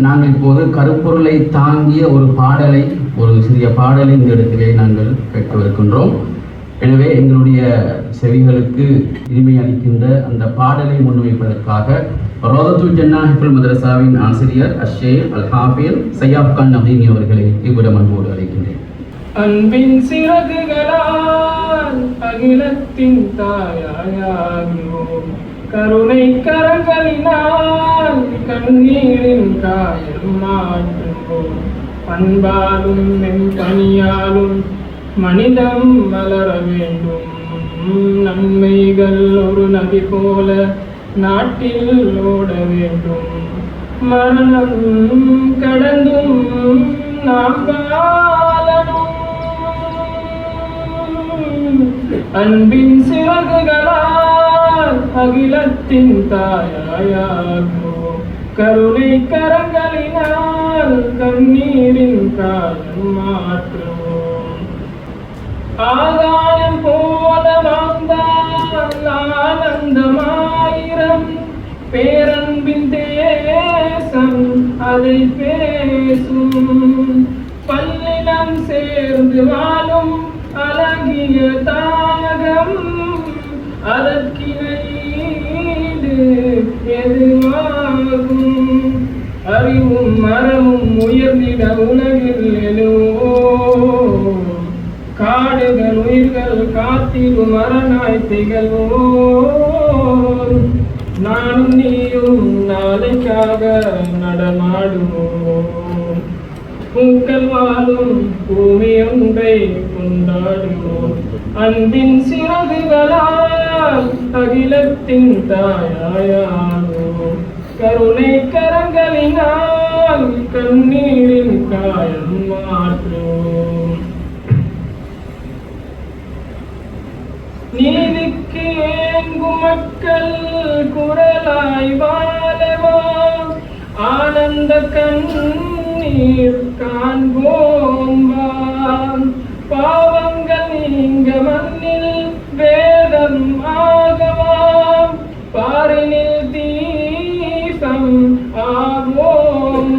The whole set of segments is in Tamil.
நாங்கள் இப்போது கருப்பொருளை தாங்கிய ஒரு பாடலை, ஒரு சிறிய பாடலை இந்த இடத்திலே நாங்கள் கேட்கவிருக்கின்றோம். எனவே எங்களுடைய செவிகளுக்கு இனிமை அளிக்கின்ற அந்த பாடலை முன்வைப்பதற்காக ரோதத்துல் ஜன்னா ஹிஃபுல் மதரசாவின் ஆசிரியர் அஷேக் அல்-ஹாஃபில் சையாப் கான் நதீமி அவர்களை இவ்விடம் அன்போடு அழைக்கின்றேன். அன்பின் சிறகுகளால் அகிலத்தின் தாயாயாகிறோம், கருணை கரங்களினால் கண்ணீரின் காயம் மாற்றுவோம். பண்பாலும் பணியாலும் மனிதம் வளர வேண்டும், நன்மைகள் ஒரு நதி போல நாட்டில் ஓட வேண்டும். மரணம் கடந்தும் நாம் வாழணும், அன்பின் சிறகுகளால் அகிலத்தின் தாயாயாகிறோம், கருணை கரங்களினால் கண்ணீரின் காலம் மாற்றுவோம். ஆகாயம் போல வாழ்ந்தால் ஆனந்தமாயிரம், பேரன்பின் தேசம் அதை பேசும். பல்லினம் சேர்ந்து வாழும் அழகிய தாயகம், அதற்கிணையீடு எதுவாகும்? அறிவும் மரமும் உயர்ந்திட உலகில் எழுவோம், காடுகள் உயிர்கள் காத்திடும் மரணாய் திகழ்வோம். நானும் நீயும் நாளைக்காக நடமாடுவோம், பூக்கள் வாழும் பூமி ஒன்றை கொண்டாடுவோம். அன்பின் சிறகுகளால் அகிலத்தின் தாயாயாகிறோம், கருணை கரங்களினால் கண்ணீரின் காயம் மாற்றுவோம். நீதிக்கு ஏங்கும் மக்கள் குரலாய் வாழவா, ஆனந்த கண்ணீர் காண்போம். பாவங்கள் நீங்க மண்ணில் வேதம் ஆகவாம், பாரினில் தீபம் ஆவோம்.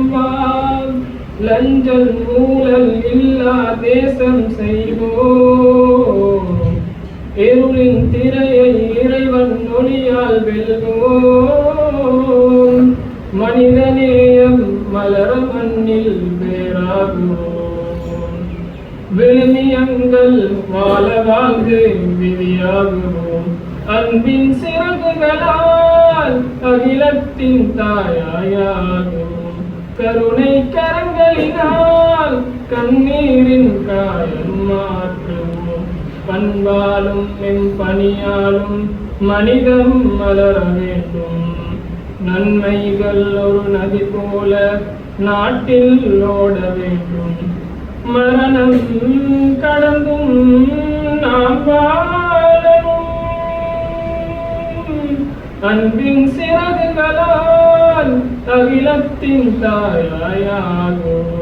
லஞ்சல் ஊழல் இல்லா தேசம் செய்வோம், இருளின் திரையை இறைவன் ஒளியால் வெல்வோம். மனிதநேயம் மலர மண்ணில் வேறாகுவோம், விழுமியங்கள் வாழ வாழ்ந்து விதியாகுவோம். அன்பின் சிறகுகளால் அகிலத்தின் தாயாயாகுவோம், கருணை கரங்களினால் கண்ணீரின் காயம் மாற்றுவோம். பண்பாலும் பணியாலும் மனிதம் மலர வேண்டும், நன்மைகள் ஒரு நதி போல நாட்டில் ஓட வேண்டும். மரணம் கடந்தும் நாம் வாழணும், அன்பின் சிறகுகளால் அகிலத்தின் தாயாயாகும்.